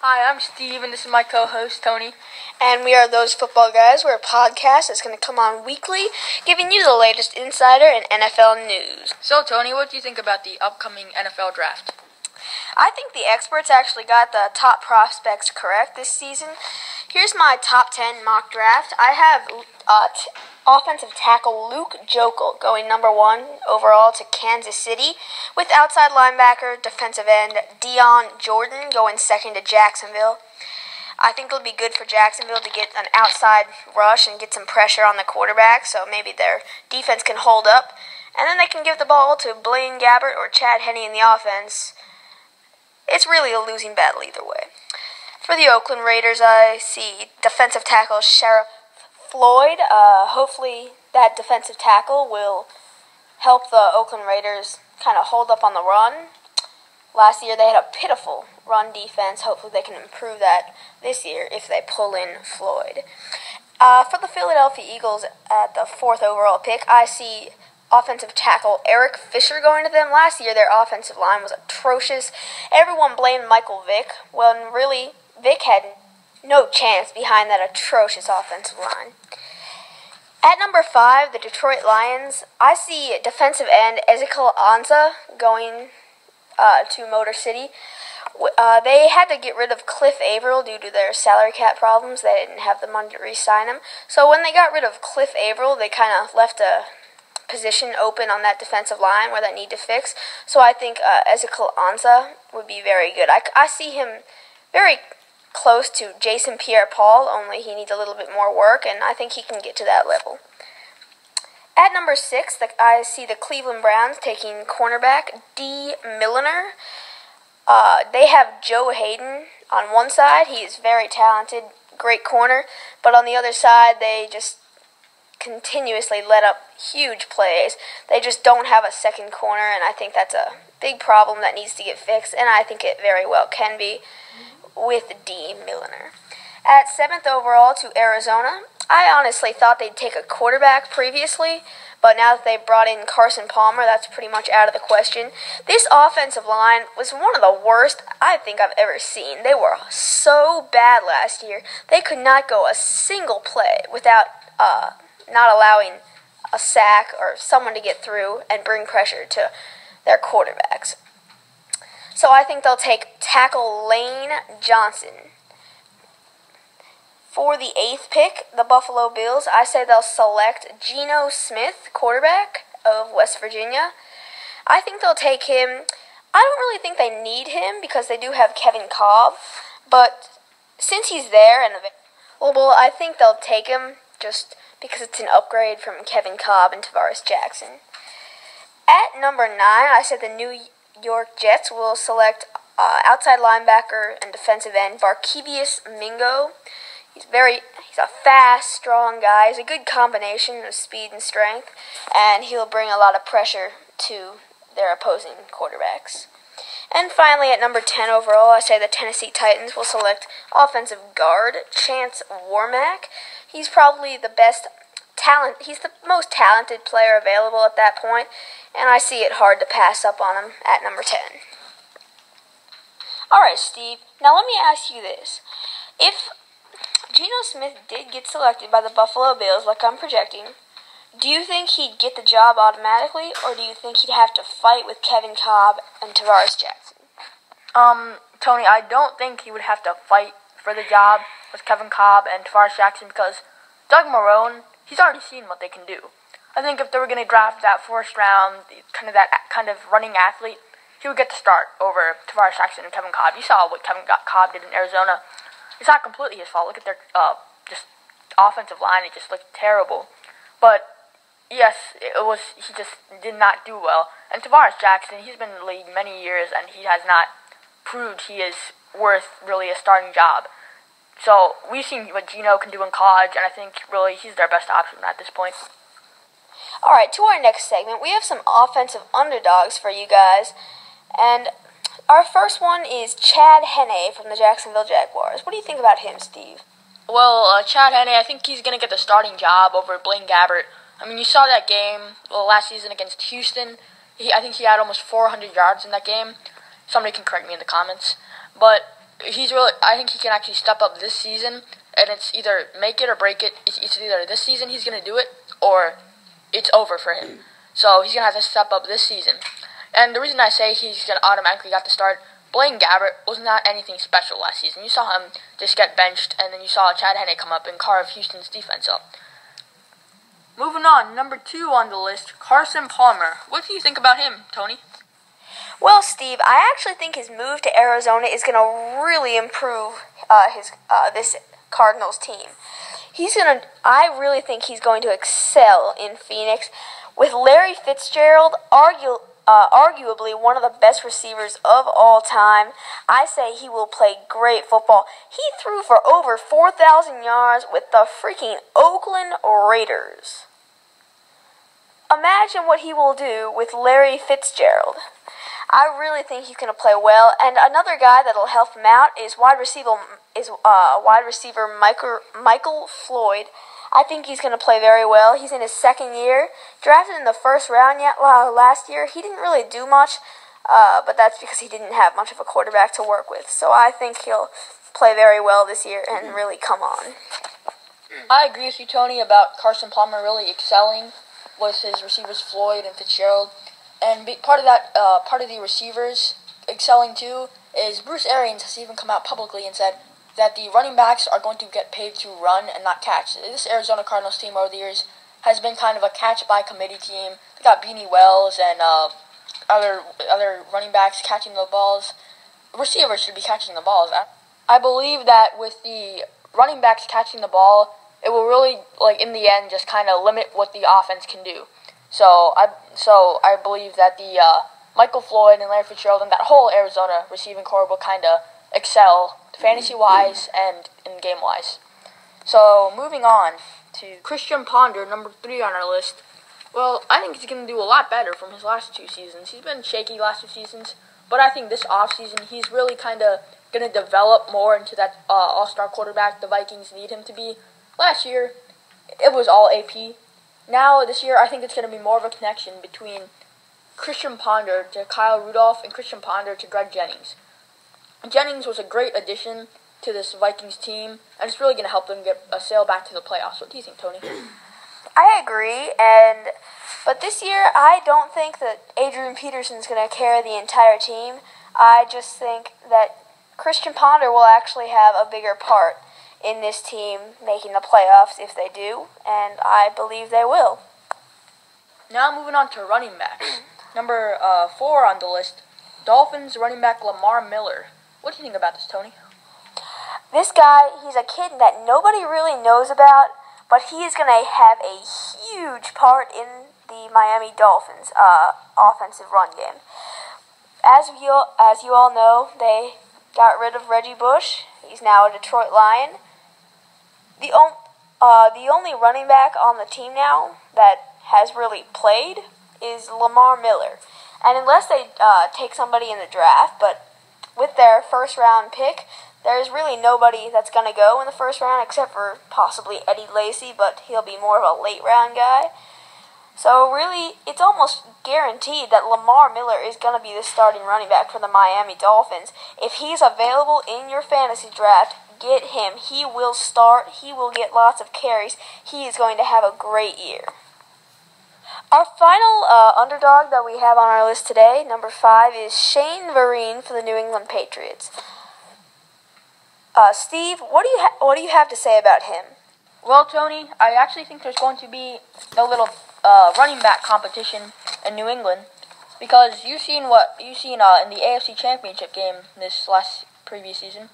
Hi, I'm Steve, and this is my co-host, Tony. And we are Those Football Guys. We're a podcast that's going to come on weekly, giving you the latest insider and NFL news. So, Tony, what do you think about the upcoming NFL draft? I think the experts actually got the top prospects correct this season. Here's my top 10 mock draft. I have offensive tackle Luke Joeckel going number 1 overall to Kansas City, with outside linebacker, defensive end Dion Jordan going second to Jacksonville. I think it'll be good for Jacksonville to get an outside rush and get some pressure on the quarterback, so maybe their defense can hold up, and then they can give the ball to Blaine Gabbert or Chad Henne in the offense. It's really a losing battle either way. For the Oakland Raiders, I see defensive tackle Sheriff Floyd. Hopefully that defensive tackle will help the Oakland Raiders kind of hold up on the run. Last year they had a pitiful run defense. Hopefully they can improve that this year if they pull in Floyd. For the Philadelphia Eagles at the 4th overall pick, I see offensive tackle Eric Fisher going to them. Last year their offensive line was atrocious. Everyone blamed Michael Vick, when really Vick had no chance behind that atrocious offensive line. At number 5, the Detroit Lions, I see defensive end Ezekiel Ansah going to Motor City. They had to get rid of Cliff Averill due to their salary cap problems. They didn't have the money to re-sign him. So when they got rid of Cliff Averill, they kind of left a position open on that defensive line where they need to fix. So I think Ezekiel Ansah would be very good. I see him very close to Jason Pierre-Paul, only he needs a little bit more work, and I think he can get to that level. At number 6, I see the Cleveland Browns taking cornerback D. Milliner. They have Joe Hayden on one side. He is very talented, great corner, but on the other side, they just continuously let up huge plays. They just don't have a second corner, and I think that's a big problem that needs to get fixed, and I think it very well can be with D. Milliner. At 7th overall to Arizona, I honestly thought they'd take a quarterback previously, but now that they've brought in Carson Palmer, that's pretty much out of the question. This offensive line was one of the worst I think I've ever seen. They were so bad last year. They could not go a single play without not allowing a sack or someone to get through and bring pressure to their quarterbacks. So I think they'll take tackle Lane Johnson. For the 8th pick, the Buffalo Bills, I say they'll select Geno Smith, quarterback of West Virginia. I think they'll take him. I don't really think they need him because they do have Kevin Cobb, but since he's there and available, I think they'll take him just because it's an upgrade from Kevin Cobb and Tavares Jackson. At number 9, I said the New York Jets will select outside linebacker and defensive end Barkevious Mingo. He's a fast, strong guy. He's a good combination of speed and strength, and he'll bring a lot of pressure to their opposing quarterbacks. And finally, at number 10 overall, I say the Tennessee Titans will select offensive guard Chance Warmack. He's probably the best talent. He's the most talented player available at that point, and I see it hard to pass up on him at number 10. Alright, Steve, now let me ask you this. If Geno Smith did get selected by the Buffalo Bills like I'm projecting, do you think he'd get the job automatically, or do you think he'd have to fight with Kevin Cobb and Tavares Jackson? Tony, I don't think he would have to fight for the job with Kevin Cobb and Tavares Jackson because Doug Marrone, he's already seen what they can do. I think if they were going to draft that first round, that kind of running athlete, he would get the start over Tavares Jackson and Kevin Cobb. You saw what Kevin Cobb did in Arizona. It's not completely his fault. Look at their just offensive line; it just looked terrible. But yes, he just did not do well. And Tavares Jackson, he's been in the league many years, and he has not proved he is worth really a starting job. So we've seen what Geno can do in college, and I think really he's their best option at this point. Alright, to our next segment, we have some offensive underdogs for you guys. And our first one is Chad Henne from the Jacksonville Jaguars. What do you think about him, Steve? Well, Chad Henne, I think he's going to get the starting job over Blaine Gabbert. I mean, you saw that game last season against Houston. I think he had almost 400 yards in that game. Somebody can correct me in the comments. But I think he can actually step up this season, and it's either make it or break it. It's either this season he's going to do it, or it's over for him. So he's going to have to step up this season. And the reason I say he's going to automatically got to start, Blaine Gabbert was not anything special last season. You saw him just get benched, and then you saw Chad Henne come up and carve Houston's defense up. Moving on, number 2 on the list, Carson Palmer. What do you think about him, Tony? Well, Steve, I actually think his move to Arizona is going to really improve this Cardinals team. I really think he's going to excel in Phoenix with Larry Fitzgerald, arguably one of the best receivers of all time. I say he will play great football. He threw for over 4,000 yards with the freaking Oakland Raiders. Imagine what he will do with Larry Fitzgerald. I really think he's going to play well. And another guy that'll help him out is wide receiver Michael Floyd. I think he's going to play very well. He's in his second year. Drafted in the first round last year. He didn't really do much, but that's because he didn't have much of a quarterback to work with. So I think he'll play very well this year and really come on. I agree with you, Tony, about Carson Palmer really excelling with his receivers Floyd and Fitzgerald. And part of the receivers excelling too is Bruce Arians has even come out publicly and said that the running backs are going to get paid to run and not catch. This Arizona Cardinals team over the years has been kind of a catch-by-committee team. They got Beanie Wells and other running backs catching the balls. Receivers should be catching the balls. I believe that with the running backs catching the ball, it will really, in the end, just kind of limit what the offense can do. So I believe that the Michael Floyd and Larry Fitzgerald and that whole Arizona receiving corps will kind of excel fantasy-wise and in game-wise. So moving on to Christian Ponder, number 3 on our list. Well, I think he's going to do a lot better from his last 2 seasons. He's been shaky last 2 seasons, but I think this offseason he's really kind of going to develop more into that all-star quarterback the Vikings need him to be. Last year, it was all AP. Now, this year, I think it's going to be more of a connection between Christian Ponder to Kyle Rudolph and Christian Ponder to Greg Jennings. Jennings was a great addition to this Vikings team, and it's really going to help them get a sail back to the playoffs. What do you think, Tony? I agree, but this year, I don't think that Adrian Peterson's going to carry the entire team. I just think that Christian Ponder will actually have a bigger part in this team making the playoffs if they do, and I believe they will. Now moving on to running backs. Number 4 on the list, Dolphins running back Lamar Miller. What do you think about this, Tony? This guy, he's a kid that nobody really knows about, but he is going to have a huge part in the Miami Dolphins offensive run game. As you all know, they got rid of Reggie Bush. He's now a Detroit Lion. The only running back on the team now that has really played is Lamar Miller. And unless they take somebody in the draft, but with their first-round pick, there's really nobody that's going to go in the first round except for possibly Eddie Lacy, but he'll be more of a late-round guy. So really, it's almost guaranteed that Lamar Miller is going to be the starting running back for the Miami Dolphins. If he's available in your fantasy draft, get him. He will start. He will get lots of carries. He is going to have a great year. Our final underdog that we have on our list today, number 5, is Shane Vereen for the New England Patriots. Steve, what do you have to say about him? Well, Tony, I actually think there's going to be a little running back competition in New England, because you've seen in the AFC Championship game this previous season.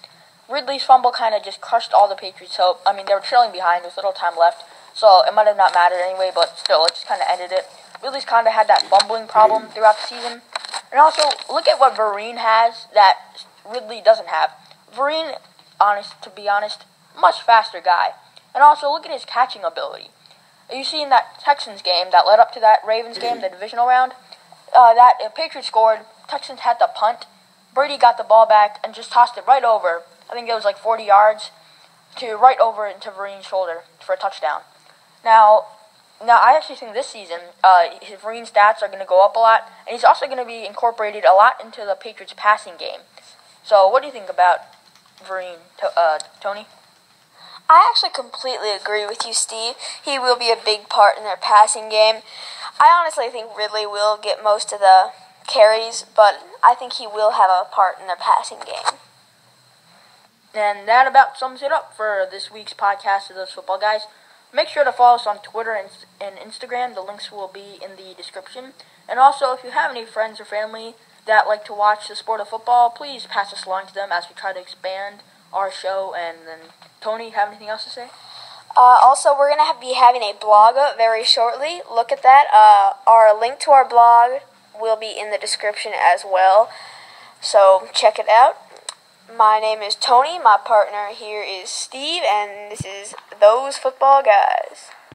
Ridley's fumble kind of just crushed all the Patriots' hope. I mean, they were trailing behind with little time left, so it might have not mattered anyway, but still, it just kind of ended it. Ridley's kind of had that fumbling problem throughout the season. And also, look at what Vereen has that Ridley doesn't have. Vereen, to be honest, much faster guy. And also, look at his catching ability. You see in that Texans game that led up to that Ravens game, the divisional round, that Patriots scored, Texans had to punt, Brady got the ball back and just tossed it right over. I think it was like 40 yards right over into Vereen's shoulder for a touchdown. Now I actually think this season, his Vereen stats are going to go up a lot, and he's also going to be incorporated a lot into the Patriots passing game. So what do you think about Tony? I actually completely agree with you, Steve. He will be a big part in their passing game. I honestly think Ridley will get most of the carries, but I think he will have a part in their passing game. And that about sums it up for this week's podcast of Those Football Guys. Make sure to follow us on Twitter and Instagram. The links will be in the description. And also, if you have any friends or family that like to watch the sport of football, please pass us along to them as we try to expand our show. And then, Tony, have anything else to say? Also, we're going to be having a blog up very shortly. Look at that. Our link to our blog will be in the description as well. So check it out. My name is Tony. My partner here is Steve. And this is Those Football Guys.